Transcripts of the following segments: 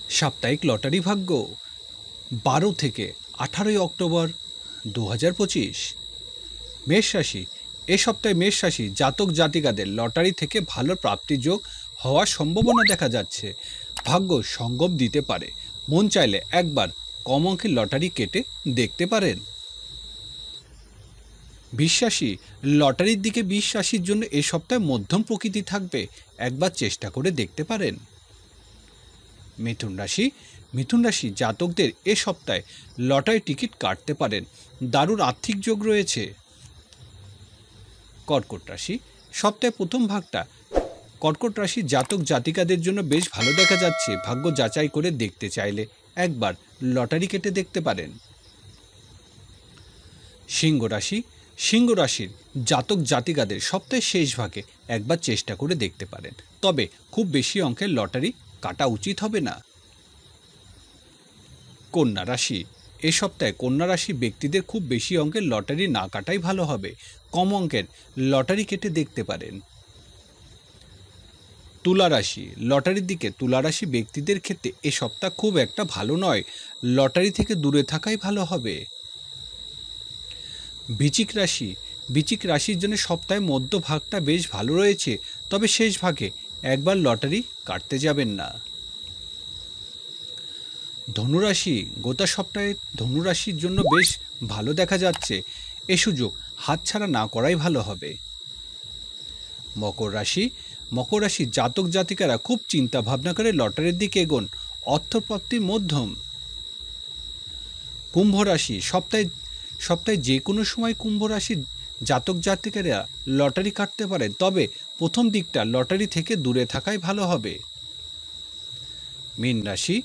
সাপ্তাহিক লটারি ভাগ্য 12 থেকে 18 অক্টোবর 2025। মেষ রাশি। এ সপ্তাহে মেষ রাশি জাতক জাতিকাদের লটারি থেকে ভালো প্রাপ্তিযোগ হওয়ার সম্ভাবনা দেখা যাচ্ছে। ভাগ্য সঙ্গম দিতে পারে। মন চাইলে একবার কম অঙ্কের লটারি কেটে দেখতে পারেন। বিশ্বাসী। লটারির দিকে বিশ্বাসীর জন্য এ সপ্তাহে মধ্যম প্রকৃতি থাকবে, একবার চেষ্টা করে দেখতে পারেন। মিথুন রাশি। মিথুন রাশি জাতকদের এ সপ্তাহে লটারি টিকিট কাটতে পারেন, দারুণ আর্থিক যোগ রয়েছে। কর্কট রাশি। সপ্তাহে প্রথম ভাগটা কর্কট রাশি জাতক জাতিকাদের জন্য বেশ ভালো দেখা যাচ্ছে। ভাগ্য যাচাই করে দেখতে চাইলে একবার লটারি কেটে দেখতে পারেন। সিংহ রাশি। সিংহ রাশির জাতক জাতিকাদের সপ্তাহের শেষ ভাগে একবার চেষ্টা করে দেখতে পারেন, তবে খুব বেশি অঙ্কের লটারি কাটা উচিত হবে না। কন্যা রাশি। এ সপ্তাহে কন্যা রাশি ব্যক্তিদের খুব বেশি অঙ্কের লটারি না কাটাই ভালো হবে, কম অঙ্কের লটারি কেটে দেখতে পারেন। তুলা রাশি। লটারির দিকে তুলা রাশি ব্যক্তিদের ক্ষেত্রে এ সপ্তাহ খুব একটা ভালো নয়, লটারি থেকে দূরে থাকাই ভালো হবে। বৃশ্চিক রাশি। বৃশ্চিক রাশির জন্য সপ্তাহে মধ্যভাগটা বেশ ভালো রয়েছে, তবে শেষ ভাগে একবার লটারি কাটতে যাবেন না। ধনুরাশি। গোটা সপ্তাহে ধনুরাশির জন্য বেশ ভালো দেখা যাচ্ছে, এ সুযোগ হাতছাড়া না করাই ভালো হবে। মকর রাশি। মকর রাশি জাতক জাতিকারা খুব চিন্তা ভাবনা করে লটারির দিকে এগোন, অর্থপ্রাপ্তির মধ্যম। কুম্ভ রাশি। সপ্তাহে যে কোনো সময় কুম্ভ রাশির জাতক জাতিকারা লটারি কাটতে পারেন, তবে প্রথম দিকটা লটারি থেকে দূরে থাকাই ভালো হবে। মীন রাশি।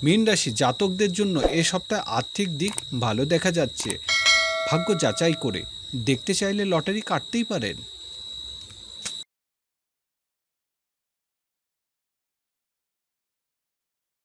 মীন রাশি জাতকদের জন্য এ সপ্তাহে আর্থিক দিক ভালো দেখা যাচ্ছে। ভাগ্য যাচাই করে দেখতে চাইলে লটারি কাটতেই পারেন।